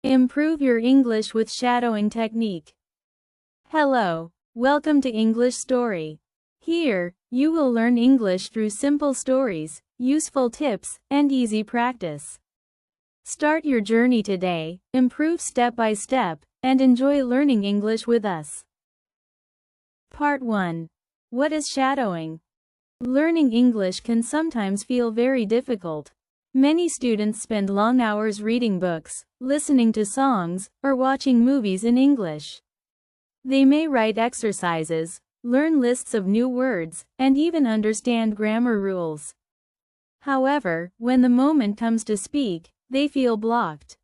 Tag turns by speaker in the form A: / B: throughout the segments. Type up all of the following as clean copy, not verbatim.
A: Improve your English with shadowing technique. Hello, welcome to English Story. Here, you will learn English through simple stories, useful tips, and easy practice. Start your journey today, improve step by step, and enjoy learning English with us. Part 1. What is shadowing? Learning English can sometimes feel very difficult. Many students spend long hours reading books, listening to songs, or watching movies in English. They may write exercises, learn lists of new words, and even understand grammar rules. However, when the moment comes to speak, they feel blocked.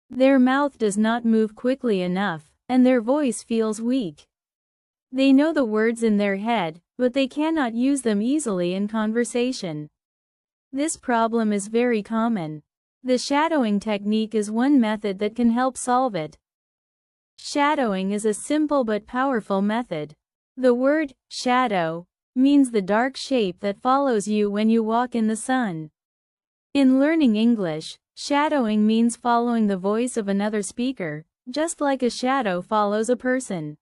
A: Their mouth does not move quickly enough, and their voice feels weak. They know the words in their head, but they cannot use them easily in conversation. This problem is very common. The shadowing technique is one method that can help solve it. Shadowing is a simple but powerful method. The word shadow means the dark shape that follows you when you walk in the sun. In learning English, shadowing means following the voice of another speaker, just like a shadow follows a person.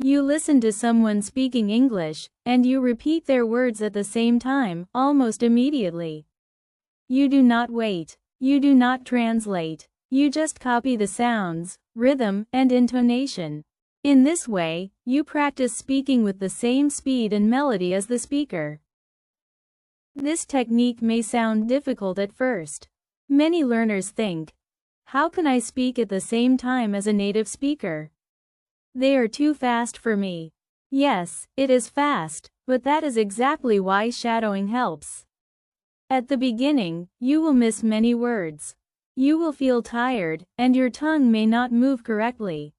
A: You listen to someone speaking English, and you repeat their words at the same time, almost immediately. You do not wait. You do not translate. You just copy the sounds, rhythm, and intonation. In this way, you practice speaking with the same speed and melody as the speaker. This technique may sound difficult at first. Many learners think, how can I speak at the same time as a native speaker? They are too fast for me. Yes, it is fast, but that is exactly why shadowing helps. At the beginning, you will miss many words. You will feel tired, and your tongue may not move correctly.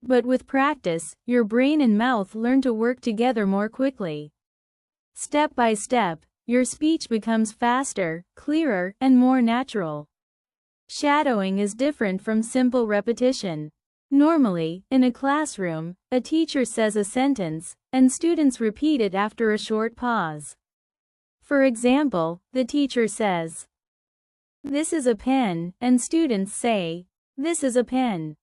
A: But with practice, your brain and mouth learn to work together more quickly. Step by step, your speech becomes faster, clearer, and more natural. Shadowing is different from simple repetition. Normally, in a classroom, a teacher says a sentence, and students repeat it after a short pause. For example, the teacher says, "This is a pen," and students say, "This is a pen."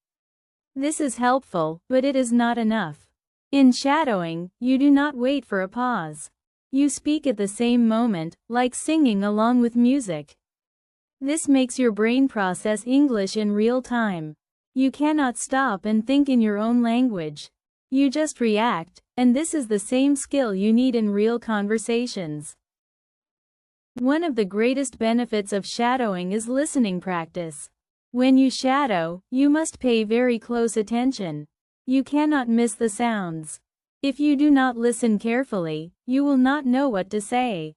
A: This is helpful, but it is not enough. In shadowing, you do not wait for a pause. You speak at the same moment, like singing along with music. This makes your brain process English in real time. You cannot stop and think in your own language. You just react, and this is the same skill you need in real conversations. One of the greatest benefits of shadowing is listening practice. When you shadow, you must pay very close attention. You cannot miss the sounds. If you do not listen carefully, you will not know what to say.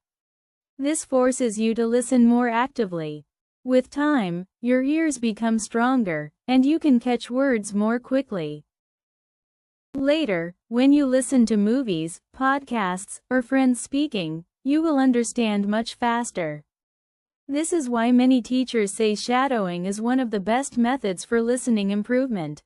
A: This forces you to listen more actively. With time, your ears become stronger, and you can catch words more quickly. Later, when you listen to movies, podcasts, or friends speaking, you will understand much faster. This is why many teachers say shadowing is one of the best methods for listening improvement.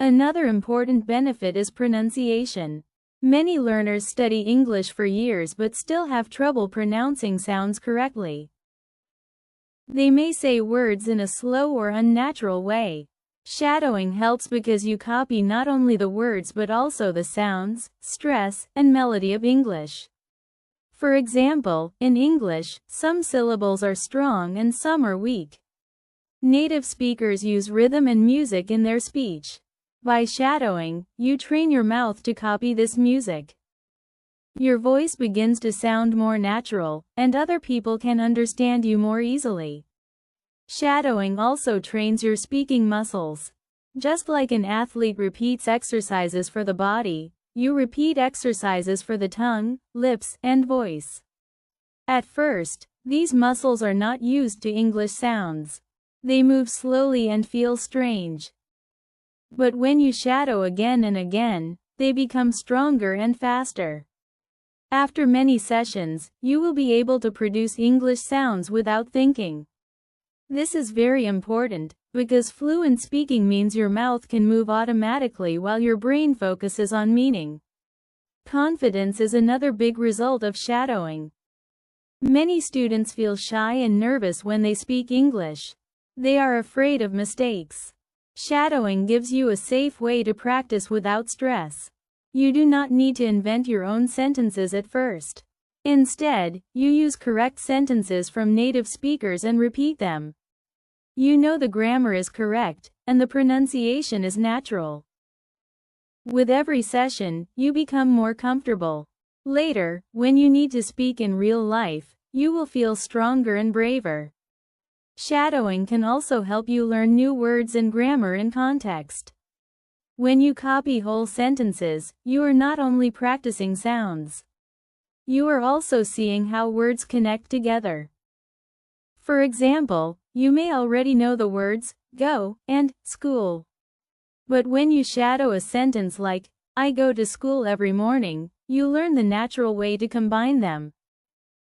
A: Another important benefit is pronunciation. Many learners study English for years but still have trouble pronouncing sounds correctly. They may say words in a slow or unnatural way. Shadowing helps because you copy not only the words but also the sounds, stress, and melody of English. For example, in English, some syllables are strong and some are weak. Native speakers use rhythm and music in their speech. By shadowing, you train your mouth to copy this music. Your voice begins to sound more natural, and other people can understand you more easily. Shadowing also trains your speaking muscles. Just like an athlete repeats exercises for the body, you repeat exercises for the tongue, lips, and voice. At first, these muscles are not used to English sounds. They move slowly and feel strange. But when you shadow again and again, they become stronger and faster. After many sessions, you will be able to produce English sounds without thinking. This is very important, because fluent speaking means your mouth can move automatically while your brain focuses on meaning. Confidence is another big result of shadowing. Many students feel shy and nervous when they speak English. They are afraid of mistakes. Shadowing gives you a safe way to practice without stress. You do not need to invent your own sentences at first. Instead, you use correct sentences from native speakers and repeat them. You know the grammar is correct, and the pronunciation is natural. With every session, you become more comfortable. Later, when you need to speak in real life, you will feel stronger and braver. Shadowing can also help you learn new words and grammar in context. When you copy whole sentences, you are not only practicing sounds. You are also seeing how words connect together. For example, you may already know the words go and school. But when you shadow a sentence like, I go to school every morning, you learn the natural way to combine them.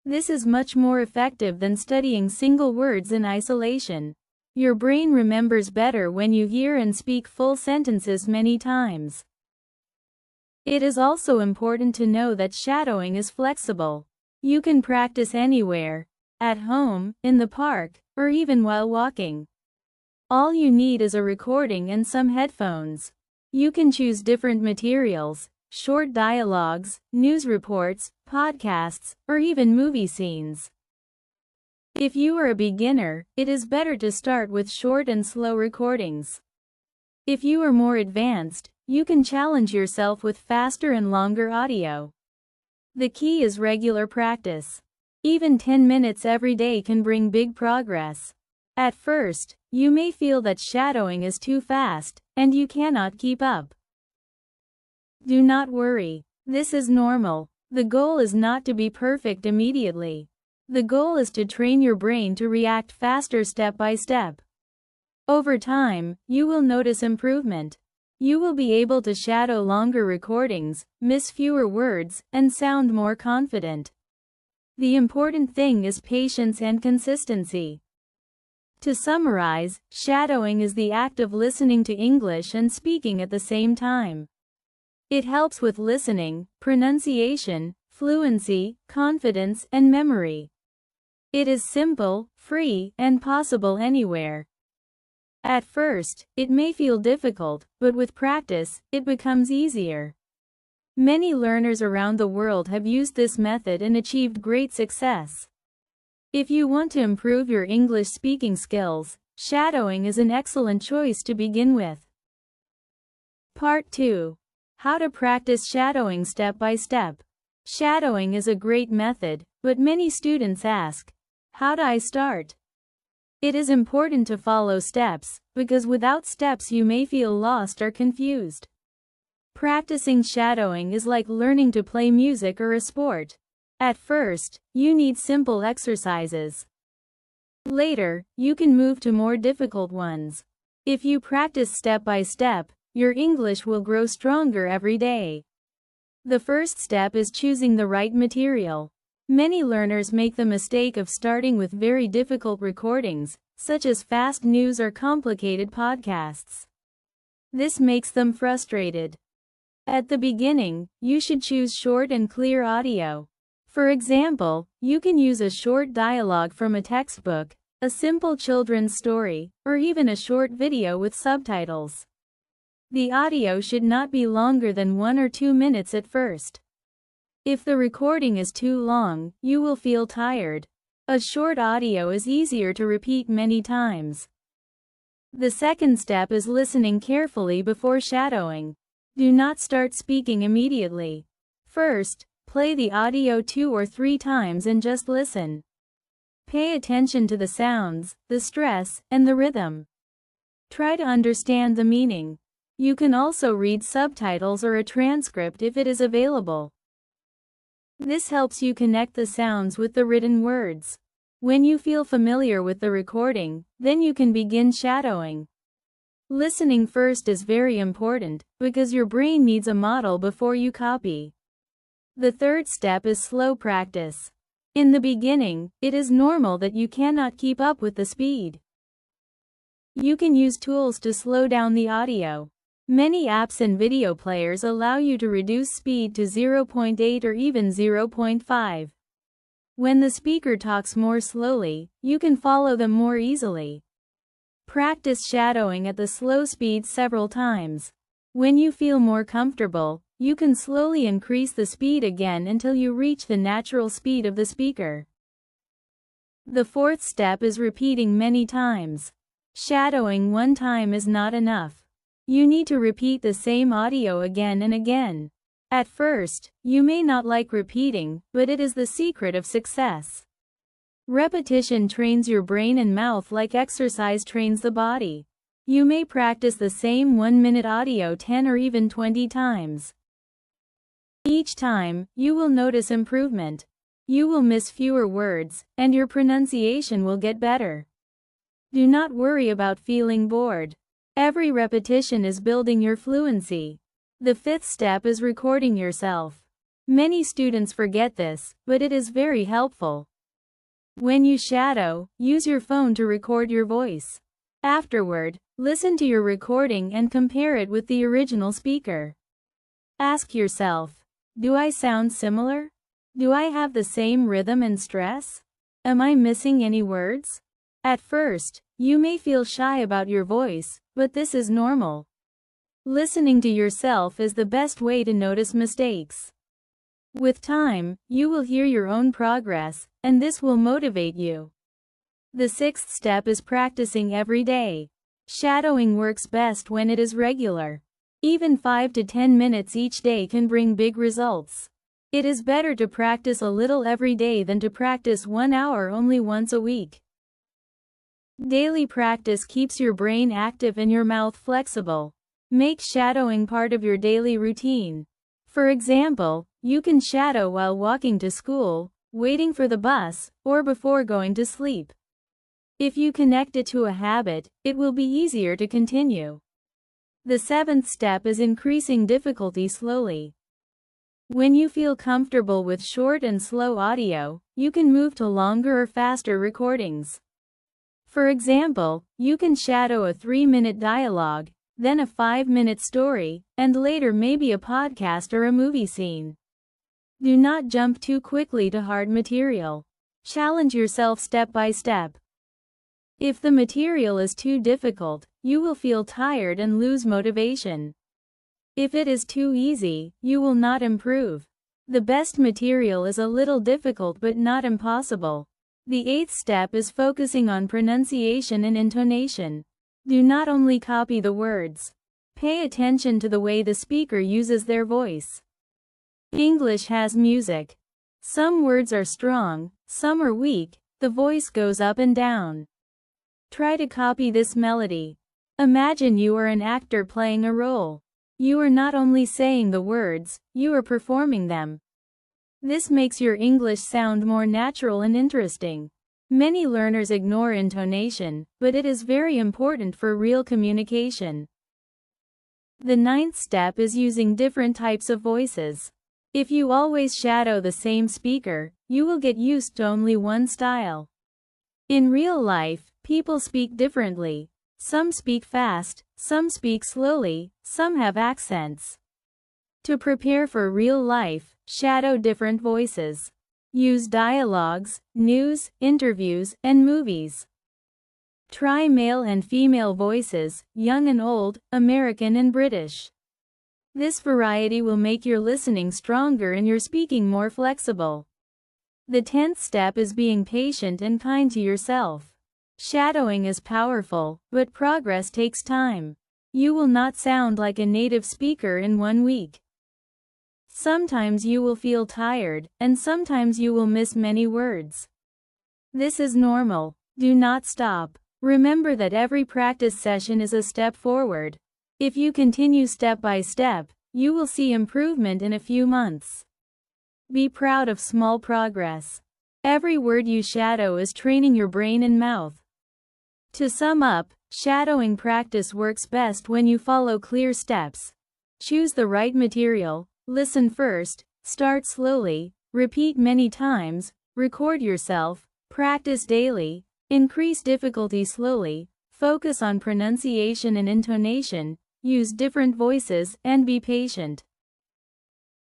A: This is much more effective than studying single words in isolation. Your brain remembers better when you hear and speak full sentences many times. It is also important to know that shadowing is flexible. You can practice anywhere, at home, in the park, or even while walking. All you need is a recording and some headphones. You can choose different materials, short dialogues, news reports, podcasts, or even movie scenes. If you are a beginner, it is better to start with short and slow recordings. If you are more advanced, you can challenge yourself with faster and longer audio. The key is regular practice. Even 10 minutes every day can bring big progress. At first, you may feel that shadowing is too fast, and you cannot keep up. Do not worry. This is normal. The goal is not to be perfect immediately. The goal is to train your brain to react faster step by step. Over time, you will notice improvement. You will be able to shadow longer recordings, miss fewer words, and sound more confident. The important thing is patience and consistency. To summarize, shadowing is the act of listening to English and speaking at the same time. It helps with listening, pronunciation, fluency, confidence, and memory. It is simple, free, and possible anywhere. At first, it may feel difficult, but with practice, it becomes easier. Many learners around the world have used this method and achieved great success. If you want to improve your English speaking skills, shadowing is an excellent choice to begin with. Part 2. How to practice shadowing step by step. Shadowing is a great method, but many students ask, how do I start? It is important to follow steps, because without steps you may feel lost or confused. Practicing shadowing is like learning to play music or a sport. At first, you need simple exercises. Later, you can move to more difficult ones. If you practice step by step, your English will grow stronger every day. The first step is choosing the right material. Many learners make the mistake of starting with very difficult recordings, such as fast news or complicated podcasts. This makes them frustrated. At the beginning, you should choose short and clear audio. For example, you can use a short dialogue from a textbook, a simple children's story, or even a short video with subtitles. The audio should not be longer than 1 or 2 minutes at first. If the recording is too long, you will feel tired. A short audio is easier to repeat many times. The second step is listening carefully before shadowing. Do not start speaking immediately. First, play the audio 2 or 3 times and just listen. Pay attention to the sounds, the stress, and the rhythm. Try to understand the meaning. You can also read subtitles or a transcript if it is available. This helps you connect the sounds with the written words. When you feel familiar with the recording, then you can begin shadowing. Listening first is very important, because your brain needs a model before you copy. The third step is slow practice. In the beginning, it is normal that you cannot keep up with the speed. You can use tools to slow down the audio. Many apps and video players allow you to reduce speed to 0.8 or even 0.5. When the speaker talks more slowly, you can follow them more easily. Practice shadowing at the slow speed several times. When you feel more comfortable, you can slowly increase the speed again until you reach the natural speed of the speaker. The fourth step is repeating many times. Shadowing one time is not enough. You need to repeat the same audio again and again. At first, you may not like repeating, but it is the secret of success. Repetition trains your brain and mouth like exercise trains the body. You may practice the same 1-minute audio 10 or even 20 times. Each time, you will notice improvement. You will miss fewer words, and your pronunciation will get better. Do not worry about feeling bored. Every repetition is building your fluency. The fifth step is recording yourself. Many students forget this, but it is very helpful. When you shadow, use your phone to record your voice. Afterward, listen to your recording and compare it with the original speaker. Ask yourself, do I sound similar? Do I have the same rhythm and stress? Am I missing any words? At first, you may feel shy about your voice, but this is normal. Listening to yourself is the best way to notice mistakes. With time, you will hear your own progress, and this will motivate you. The sixth step is practicing every day. Shadowing works best when it is regular. Even 5 to 10 minutes each day can bring big results. It is better to practice a little every day than to practice 1 hour only once a week. Daily practice keeps your brain active and your mouth flexible. Make shadowing part of your daily routine. For example, you can shadow while walking to school, waiting for the bus, or before going to sleep. If you connect it to a habit, it will be easier to continue. The seventh step is increasing difficulty slowly. When you feel comfortable with short and slow audio, you can move to longer or faster recordings. For example, you can shadow a 3-minute dialogue, then a 5-minute story, and later maybe a podcast or a movie scene. Do not jump too quickly to hard material. Challenge yourself step by step. If the material is too difficult, you will feel tired and lose motivation. If it is too easy, you will not improve. The best material is a little difficult but not impossible. The eighth step is focusing on pronunciation and intonation. Do not only copy the words. Pay attention to the way the speaker uses their voice. English has music. Some words are strong, some are weak, the voice goes up and down. Try to copy this melody. Imagine you are an actor playing a role. You are not only saying the words, you are performing them. This makes your English sound more natural and interesting. Many learners ignore intonation, but it is very important for real communication. The ninth step is using different types of voices. If you always shadow the same speaker, you will get used to only one style. In real life, people speak differently. Some speak fast, some speak slowly, some have accents. To prepare for real life, shadow different voices. Use dialogues, news, interviews, and movies. Try male and female voices, young and old, American and British. This variety will make your listening stronger and your speaking more flexible. The 10th step is being patient and kind to yourself. Shadowing is powerful, but progress takes time. You will not sound like a native speaker in 1 week. Sometimes you will feel tired, and sometimes you will miss many words. This is normal. Do not stop. Remember that every practice session is a step forward. If you continue step by step, you will see improvement in a few months. Be proud of small progress. Every word you shadow is training your brain and mouth. To sum up, shadowing practice works best when you follow clear steps. Choose the right material, listen first, start slowly, repeat many times, record yourself, practice daily, increase difficulty slowly, focus on pronunciation and intonation, use different voices, and be patient.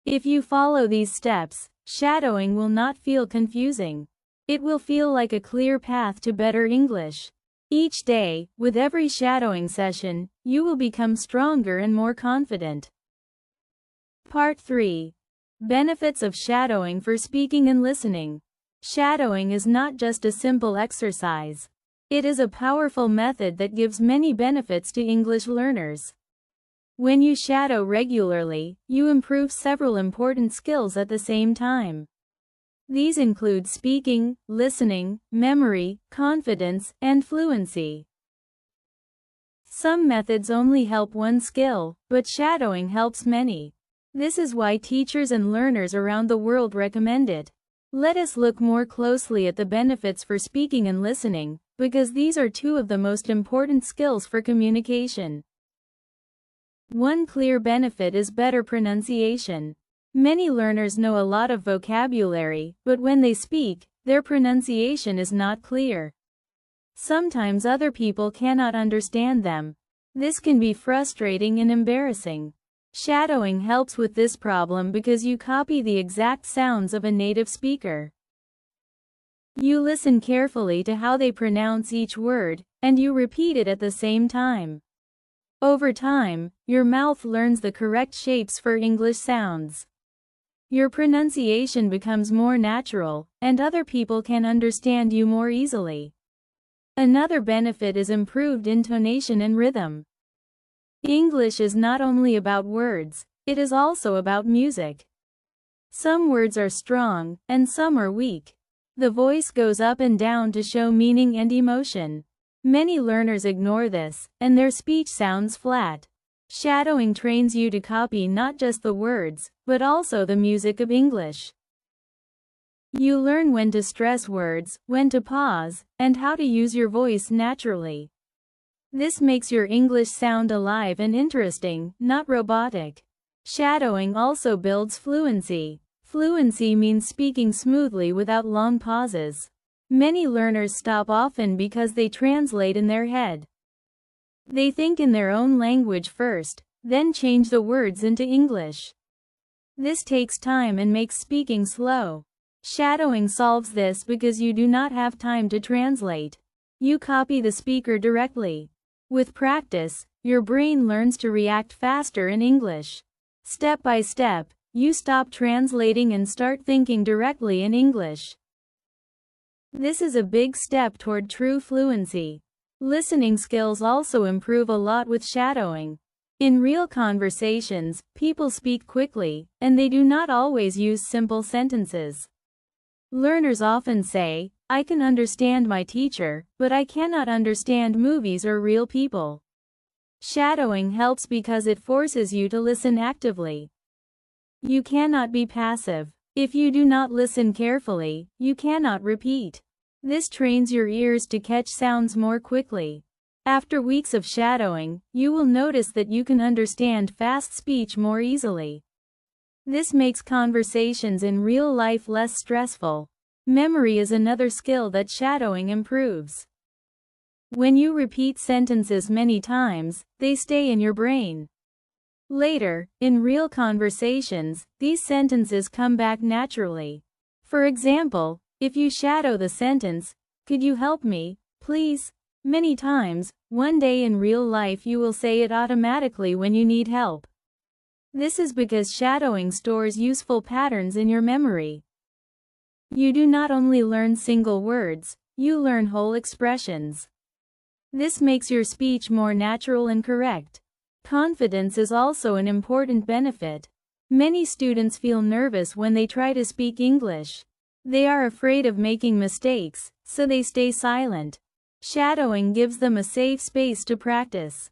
A: If you follow these steps, shadowing will not feel confusing. It will feel like a clear path to better English. Each day, with every shadowing session, you will become stronger and more confident. Part 3. Benefits of shadowing for speaking and listening. Shadowing is not just a simple exercise. It is a powerful method that gives many benefits to English learners. When you shadow regularly, you improve several important skills at the same time. These include speaking, listening, memory, confidence, and fluency. Some methods only help one skill, but shadowing helps many. This is why teachers and learners around the world recommend it. Let us look more closely at the benefits for speaking and listening, because these are two of the most important skills for communication. One clear benefit is better pronunciation. Many learners know a lot of vocabulary, but when they speak, their pronunciation is not clear. Sometimes other people cannot understand them. This can be frustrating and embarrassing. Shadowing helps with this problem because you copy the exact sounds of a native speaker. You listen carefully to how they pronounce each word, and you repeat it at the same time. Over time, your mouth learns the correct shapes for English sounds. Your pronunciation becomes more natural, and other people can understand you more easily. Another benefit is improved intonation and rhythm. English is not only about words, it is also about music. Some words are strong, and some are weak. The voice goes up and down to show meaning and emotion. Many learners ignore this, and their speech sounds flat. Shadowing trains you to copy not just the words, but also the music of English. You learn when to stress words, when to pause, and how to use your voice naturally. This makes your English sound alive and interesting, not robotic. Shadowing also builds fluency. Fluency means speaking smoothly without long pauses. Many learners stop often because they translate in their head. They think in their own language first, then change the words into English. This takes time and makes speaking slow. Shadowing solves this because you do not have time to translate. You copy the speaker directly. With practice, your brain learns to react faster in English. Step by step, you stop translating and start thinking directly in English. This is a big step toward true fluency. Listening skills also improve a lot with shadowing. In real conversations, people speak quickly, and they do not always use simple sentences. Learners often say, "I can understand my teacher, but I cannot understand movies or real people." Shadowing helps because it forces you to listen actively. You cannot be passive. If you do not listen carefully, you cannot repeat. This trains your ears to catch sounds more quickly. After weeks of shadowing, you will notice that you can understand fast speech more easily. This makes conversations in real life less stressful. Memory is another skill that shadowing improves. When you repeat sentences many times, they stay in your brain. Later, in real conversations, these sentences come back naturally. For example, if you shadow the sentence, "Could you help me, please?" many times, one day in real life you will say it automatically when you need help. This is because shadowing stores useful patterns in your memory. You do not only learn single words, you learn whole expressions. This makes your speech more natural and correct. Confidence is also an important benefit. Many students feel nervous when they try to speak English. They are afraid of making mistakes, so they stay silent. Shadowing gives them a safe space to practice.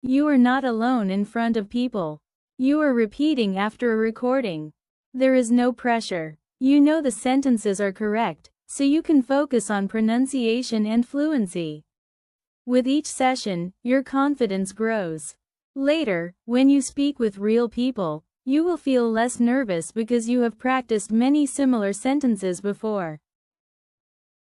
A: You are not alone in front of people. You are repeating after a recording. There is no pressure. You know the sentences are correct, so you can focus on pronunciation and fluency. With each session, your confidence grows. Later, when you speak with real people, you will feel less nervous because you have practiced many similar sentences before.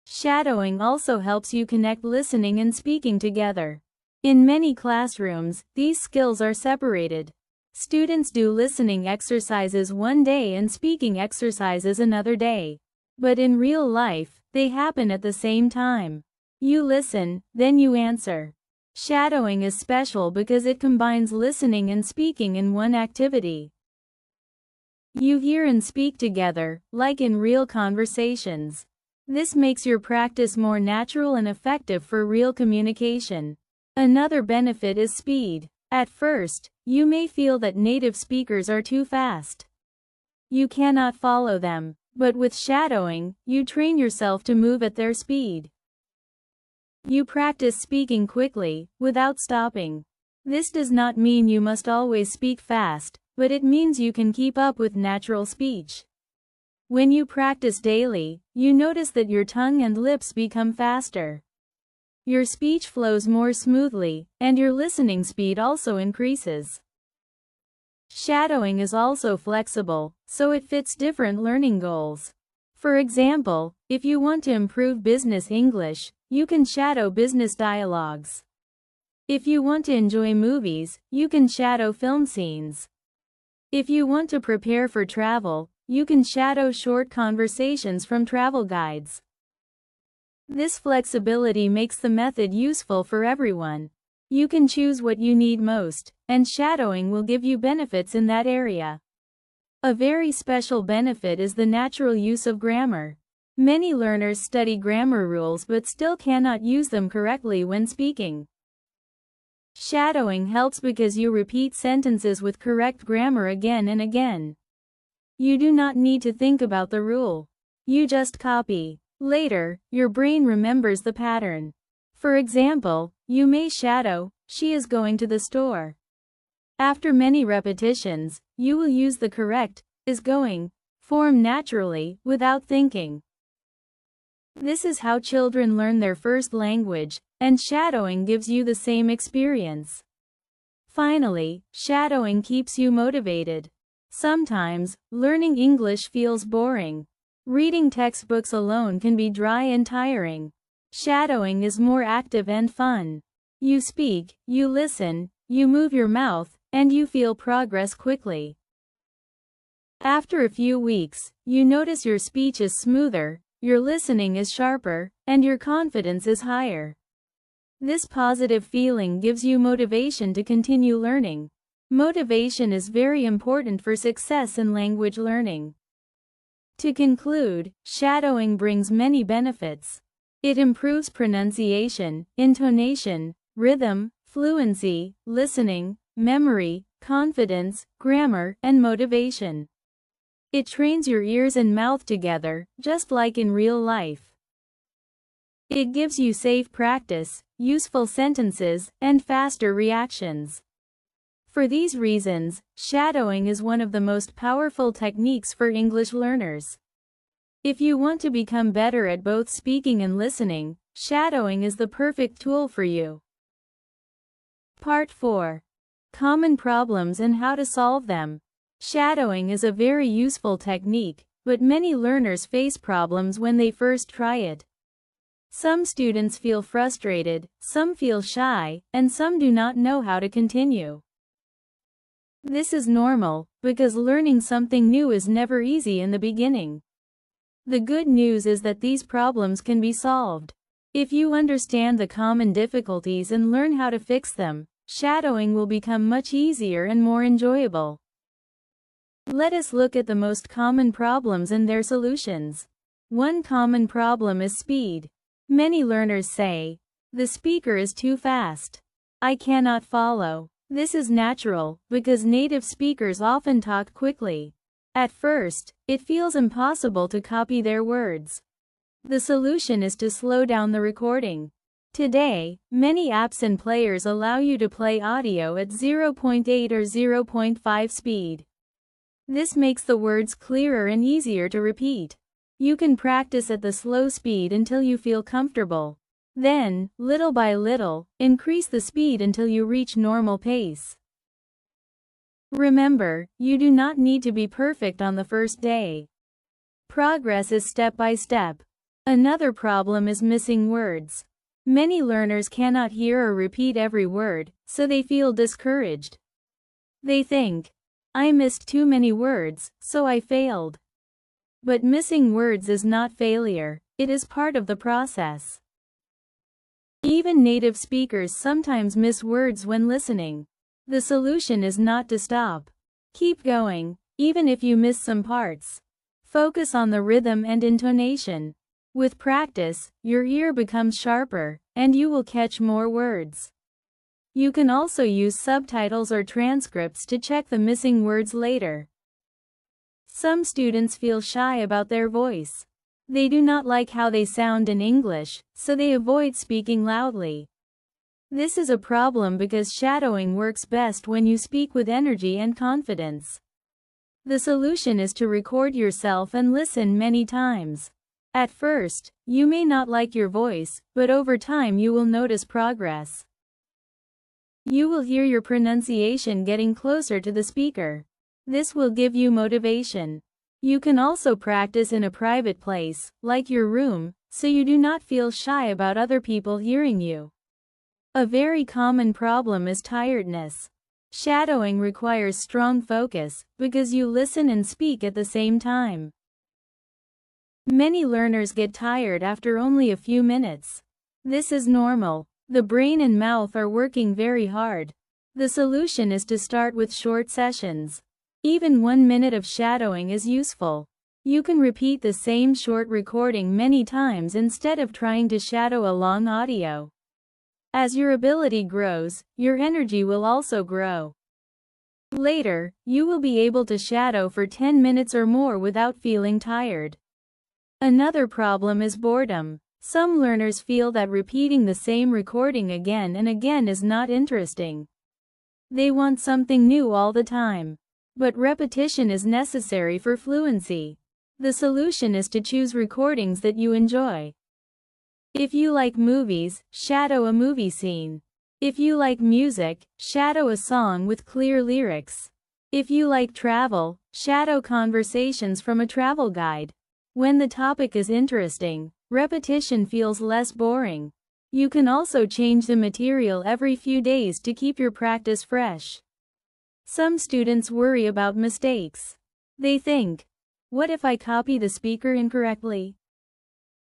A: Shadowing also helps you connect listening and speaking together. In many classrooms, these skills are separated. Students do listening exercises one day and speaking exercises another day. But in real life, they happen at the same time. You listen, then you answer. Shadowing is special because it combines listening and speaking in one activity. You hear and speak together, like in real conversations. This makes your practice more natural and effective for real communication. Another benefit is speed. At first, you may feel that native speakers are too fast. You cannot follow them, but with shadowing, you train yourself to move at their speed. You practice speaking quickly, without stopping. This does not mean you must always speak fast, but it means you can keep up with natural speech. When you practice daily, you notice that your tongue and lips become faster. Your speech flows more smoothly, and your listening speed also increases. Shadowing is also flexible, so it fits different learning goals. For example, if you want to improve business English, you can shadow business dialogues. If you want to enjoy movies, you can shadow film scenes. If you want to prepare for travel, you can shadow short conversations from travel guides. This flexibility makes the method useful for everyone. You can choose what you need most, and shadowing will give you benefits in that area. A very special benefit is the natural use of grammar. Many learners study grammar rules but still cannot use them correctly when speaking. Shadowing helps because you repeat sentences with correct grammar again and again. You do not need to think about the rule. You just copy. Later, your brain remembers the pattern. For example, you may shadow, "She is going to the store." After many repetitions, you will use the correct, "is going," form naturally, without thinking. This is how children learn their first language, and shadowing gives you the same experience. Finally, shadowing keeps you motivated. Sometimes, learning English feels boring. Reading textbooks alone can be dry and tiring. Shadowing is more active and fun. You speak, you listen, you move your mouth, and you feel progress quickly. After a few weeks, you notice your speech is smoother, your listening is sharper, and your confidence is higher. This positive feeling gives you motivation to continue learning. Motivation is very important for success in language learning. To conclude, shadowing brings many benefits. It improves pronunciation, intonation, rhythm, fluency, listening, memory, confidence, grammar, and motivation. It trains your ears and mouth together, just like in real life. It gives you safe practice, useful sentences, and faster reactions. For these reasons, shadowing is one of the most powerful techniques for English learners. If you want to become better at both speaking and listening, shadowing is the perfect tool for you. Part 4. Common problems and how to solve them. Shadowing is a very useful technique, but many learners face problems when they first try it. Some students feel frustrated, some feel shy, and some do not know how to continue. This is normal, because learning something new is never easy in the beginning. The good news is that these problems can be solved. If you understand the common difficulties and learn how to fix them, shadowing will become much easier and more enjoyable. Let us look at the most common problems and their solutions. One common problem is speed. Many learners say, "The speaker is too fast. I cannot follow." This is natural, because native speakers often talk quickly. At first, it feels impossible to copy their words. The solution is to slow down the recording. Today, many apps and players allow you to play audio at 0.8 or 0.5 speed. This makes the words clearer and easier to repeat. You can practice at the slow speed until you feel comfortable. Then, little by little, increase the speed until you reach normal pace. Remember, you do not need to be perfect on the first day. Progress is step by step. Another problem is missing words. Many learners cannot hear or repeat every word, so they feel discouraged. They think, "I missed too many words, so I failed." But missing words is not failure, it is part of the process. Even native speakers sometimes miss words when listening. The solution is not to stop. Keep going, even if you miss some parts. Focus on the rhythm and intonation. With practice, your ear becomes sharper, and you will catch more words. You can also use subtitles or transcripts to check the missing words later. Some students feel shy about their voice. They do not like how they sound in English, so they avoid speaking loudly. This is a problem because shadowing works best when you speak with energy and confidence. The solution is to record yourself and listen many times. At first, you may not like your voice, but over time you will notice progress. You will hear your pronunciation getting closer to the speaker. This will give you motivation. You can also practice in a private place, like your room, so you do not feel shy about other people hearing you. A very common problem is tiredness. Shadowing requires strong focus, because you listen and speak at the same time. Many learners get tired after only a few minutes. This is normal. The brain and mouth are working very hard. The solution is to start with short sessions. Even 1 minute of shadowing is useful. You can repeat the same short recording many times instead of trying to shadow a long audio. As your ability grows, your energy will also grow. Later, you will be able to shadow for 10 minutes or more without feeling tired. Another problem is boredom. Some learners feel that repeating the same recording again and again is not interesting. They want something new all the time. But repetition is necessary for fluency. The solution is to choose recordings that you enjoy. If you like movies, shadow a movie scene. If you like music, shadow a song with clear lyrics. If you like travel, shadow conversations from a travel guide. When the topic is interesting, repetition feels less boring. You can also change the material every few days to keep your practice fresh. Some students worry about mistakes. They think, what if I copy the speaker incorrectly?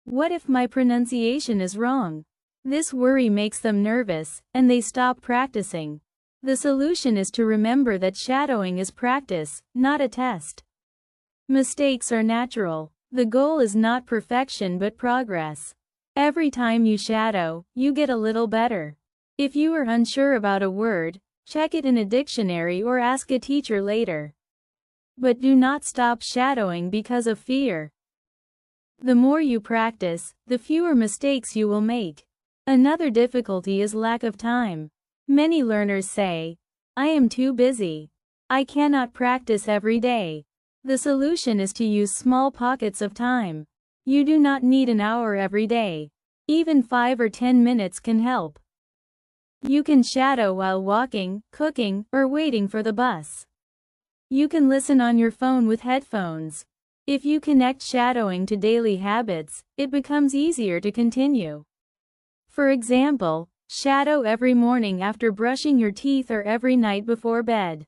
A: What if my pronunciation is wrong? This worry makes them nervous, and they stop practicing. The solution is to remember that shadowing is practice, not a test. Mistakes are natural. The goal is not perfection but progress. Every time you shadow, you get a little better. If you are unsure about a word, check it in a dictionary or ask a teacher later. But do not stop shadowing because of fear. The more you practice, the fewer mistakes you will make. Another difficulty is lack of time. Many learners say, I am too busy. I cannot practice every day. The solution is to use small pockets of time. You do not need an hour every day. Even 5 or 10 minutes can help. You can shadow while walking, cooking, or waiting for the bus. You can listen on your phone with headphones. If you connect shadowing to daily habits, it becomes easier to continue. For example, shadow every morning after brushing your teeth or every night before bed.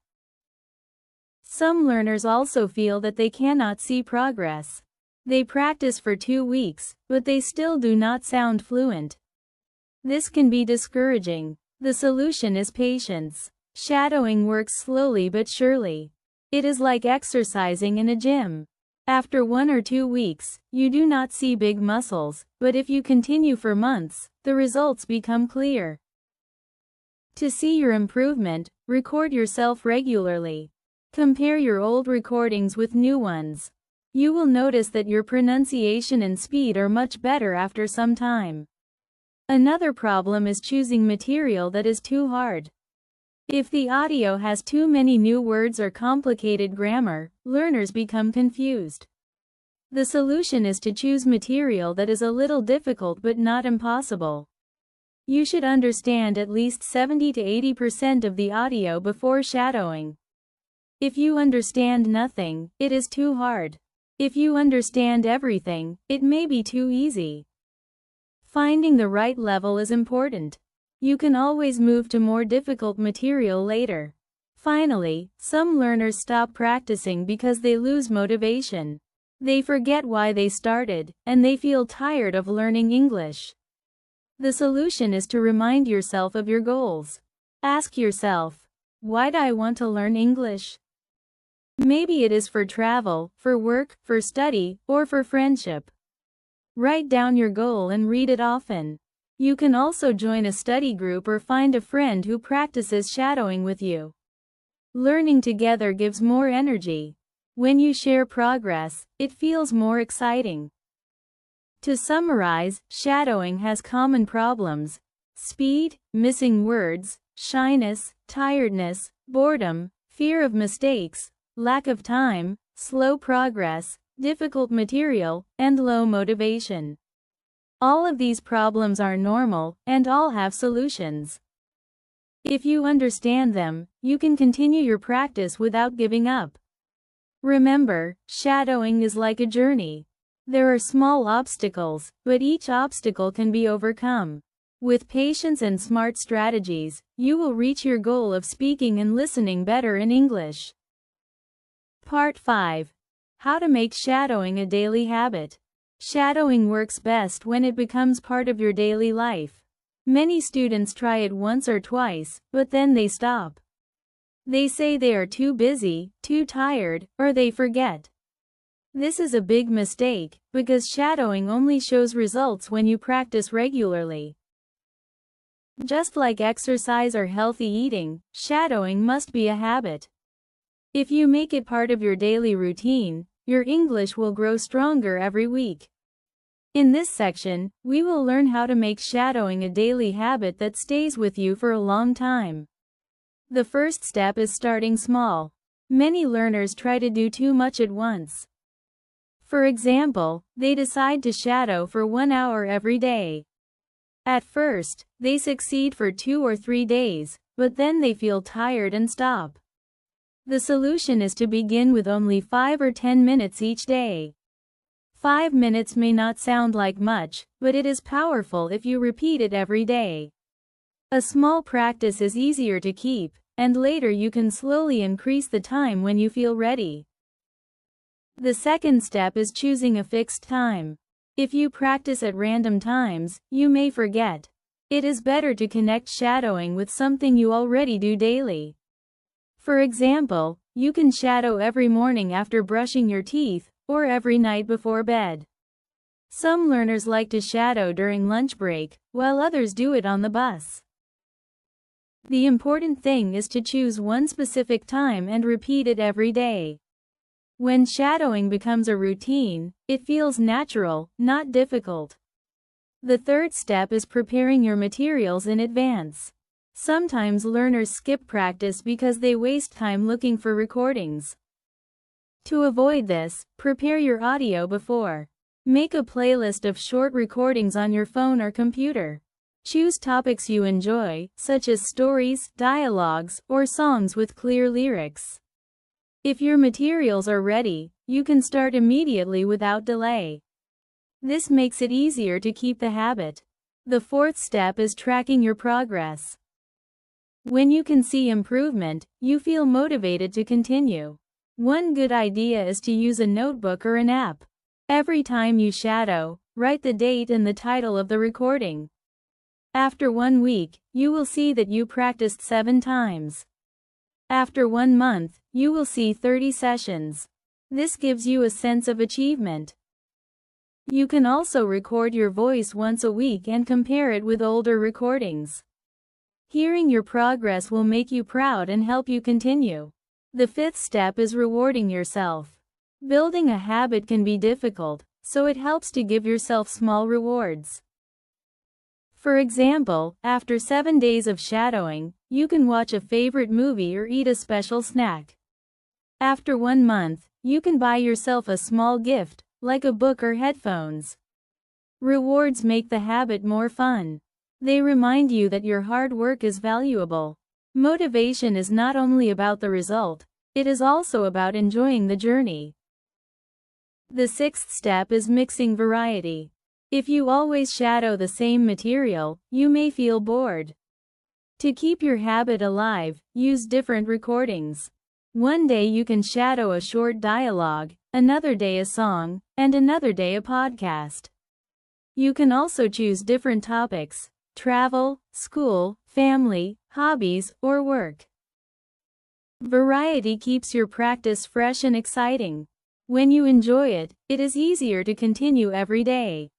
A: Some learners also feel that they cannot see progress. They practice for 2 weeks, but they still do not sound fluent. This can be discouraging. The solution is patience. Shadowing works slowly but surely. It is like exercising in a gym. After 1 or 2 weeks, you do not see big muscles, but if you continue for months, the results become clear. To see your improvement, record yourself regularly. Compare your old recordings with new ones. You will notice that your pronunciation and speed are much better after some time. Another problem is choosing material that is too hard. If the audio has too many new words or complicated grammar, learners become confused. The solution is to choose material that is a little difficult but not impossible. You should understand at least 70 to 80% of the audio before shadowing. If you understand nothing, it is too hard. If you understand everything, it may be too easy. Finding the right level is important. You can always move to more difficult material later. Finally, some learners stop practicing because they lose motivation. They forget why they started, and they feel tired of learning English. The solution is to remind yourself of your goals. Ask yourself, why do I want to learn English? Maybe it is for travel, for work, for study, or for friendship. Write down your goal and read it often. You can also join a study group or find a friend who practices shadowing with you. Learning together gives more energy. When you share progress, it feels more exciting. To summarize, shadowing has common problems: speed, missing words, shyness, tiredness, boredom, fear of mistakes, lack of time, slow progress, difficult material, and low motivation. All of these problems are normal, and all have solutions. If you understand them, you can continue your practice without giving up. Remember, shadowing is like a journey. There are small obstacles, but each obstacle can be overcome. With patience and smart strategies, you will reach your goal of speaking and listening better in English. Part 5. How to make shadowing a daily habit. Shadowing works best when it becomes part of your daily life. Many students try it once or twice, but then they stop. They say they are too busy, too tired, or they forget. This is a big mistake, because shadowing only shows results when you practice regularly. Just like exercise or healthy eating, shadowing must be a habit. If you make it part of your daily routine, your English will grow stronger every week. In this section, we will learn how to make shadowing a daily habit that stays with you for a long time. The first step is starting small. Many learners try to do too much at once. For example, they decide to shadow for 1 hour every day. At first, they succeed for 2 or 3 days, but then they feel tired and stop. The solution is to begin with only 5 or 10 minutes each day. 5 minutes may not sound like much, but it is powerful if you repeat it every day. A small practice is easier to keep, and later you can slowly increase the time when you feel ready. The second step is choosing a fixed time. If you practice at random times, you may forget. It is better to connect shadowing with something you already do daily. For example, you can shadow every morning after brushing your teeth, or every night before bed. Some learners like to shadow during lunch break, while others do it on the bus. The important thing is to choose one specific time and repeat it every day. When shadowing becomes a routine, it feels natural, not difficult. The third step is preparing your materials in advance. Sometimes learners skip practice because they waste time looking for recordings. To avoid this, prepare your audio before. Make a playlist of short recordings on your phone or computer. Choose topics you enjoy, such as stories, dialogues, or songs with clear lyrics. If your materials are ready, you can start immediately without delay. This makes it easier to keep the habit. The fourth step is tracking your progress. When you can see improvement, you feel motivated to continue. One good idea is to use a notebook or an app. Every time you shadow, write the date and the title of the recording. After 1 week, you will see that you practiced 7 times. After 1 month, you will see 30 sessions. This gives you a sense of achievement. You can also record your voice once a week and compare it with older recordings. Hearing your progress will make you proud and help you continue. The fifth step is rewarding yourself. Building a habit can be difficult, so it helps to give yourself small rewards. For example, after 7 days of shadowing, you can watch a favorite movie or eat a special snack. After 1 month, you can buy yourself a small gift, like a book or headphones. Rewards make the habit more fun. They remind you that your hard work is valuable. Motivation is not only about the result, it is also about enjoying the journey. The sixth step is mixing variety. If you always shadow the same material, you may feel bored. To keep your habit alive, use different recordings. One day you can shadow a short dialogue, another day a song, and another day a podcast. You can also choose different topics: travel, school, family, hobbies, or work. Variety keeps your practice fresh and exciting. When you enjoy it, it is easier to continue every day.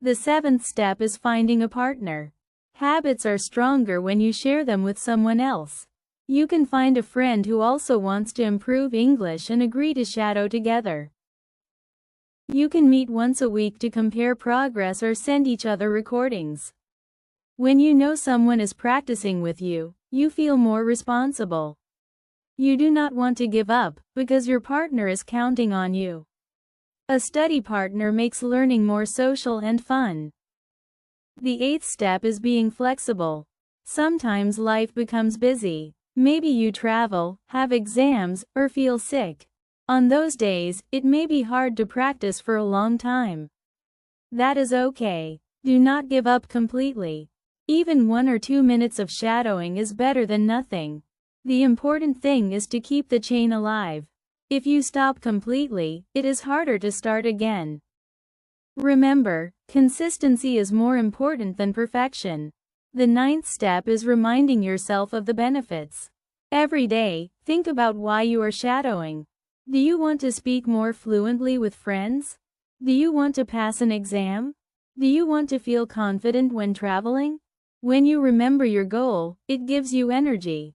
A: The 7th step is finding a partner. Habits are stronger when you share them with someone else. You can find a friend who also wants to improve English and agree to shadow together. You can meet once a week to compare progress or send each other recordings. When you know someone is practicing with you, you feel more responsible. You do not want to give up, because your partner is counting on you. A study partner makes learning more social and fun. The 8th step is being flexible. Sometimes life becomes busy. Maybe you travel, have exams, or feel sick. On those days, it may be hard to practice for a long time. That is okay. Do not give up completely. Even 1 or 2 minutes of shadowing is better than nothing. The important thing is to keep the chain alive. If you stop completely, it is harder to start again. Remember, consistency is more important than perfection. The 9th step is reminding yourself of the benefits. Every day, think about why you are shadowing. Do you want to speak more fluently with friends? Do you want to pass an exam? Do you want to feel confident when traveling? When you remember your goal, it gives you energy.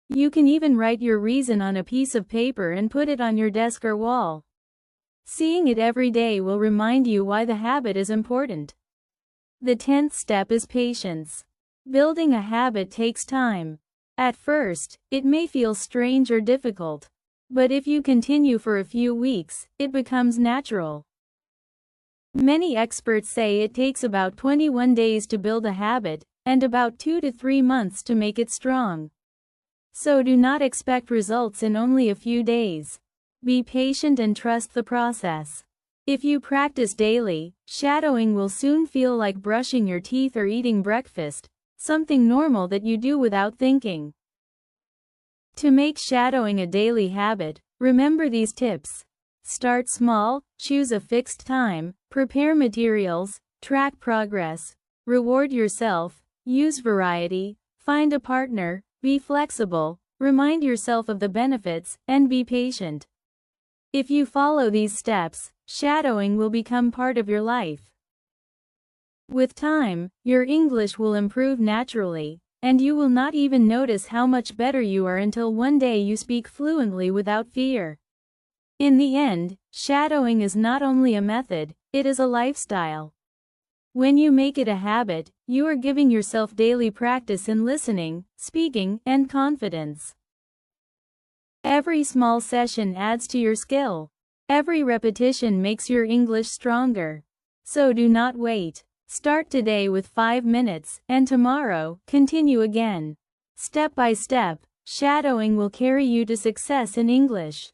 A: You can even write your reason on a piece of paper and put it on your desk or wall. Seeing it every day will remind you why the habit is important. The 10th step is patience. Building a habit takes time. At first, it may feel strange or difficult. But if you continue for a few weeks, it becomes natural. Many experts say it takes about 21 days to build a habit, and about 2 to 3 months to make it strong. So do not expect results in only a few days. Be patient and trust the process. If you practice daily, shadowing will soon feel like brushing your teeth or eating breakfast, something normal that you do without thinking. To make shadowing a daily habit, remember these tips. Start small, choose a fixed time, prepare materials, track progress, reward yourself, use variety, find a partner, be flexible, remind yourself of the benefits, and be patient. If you follow these steps, shadowing will become part of your life. With time, your English will improve naturally, and you will not even notice how much better you are until one day you speak fluently without fear. In the end, shadowing is not only a method, it is a lifestyle. When you make it a habit, you are giving yourself daily practice in listening, speaking, and confidence. Every small session adds to your skill. Every repetition makes your English stronger. So do not wait. Start today with 5 minutes, and tomorrow, continue again. Step by step, shadowing will carry you to success in English.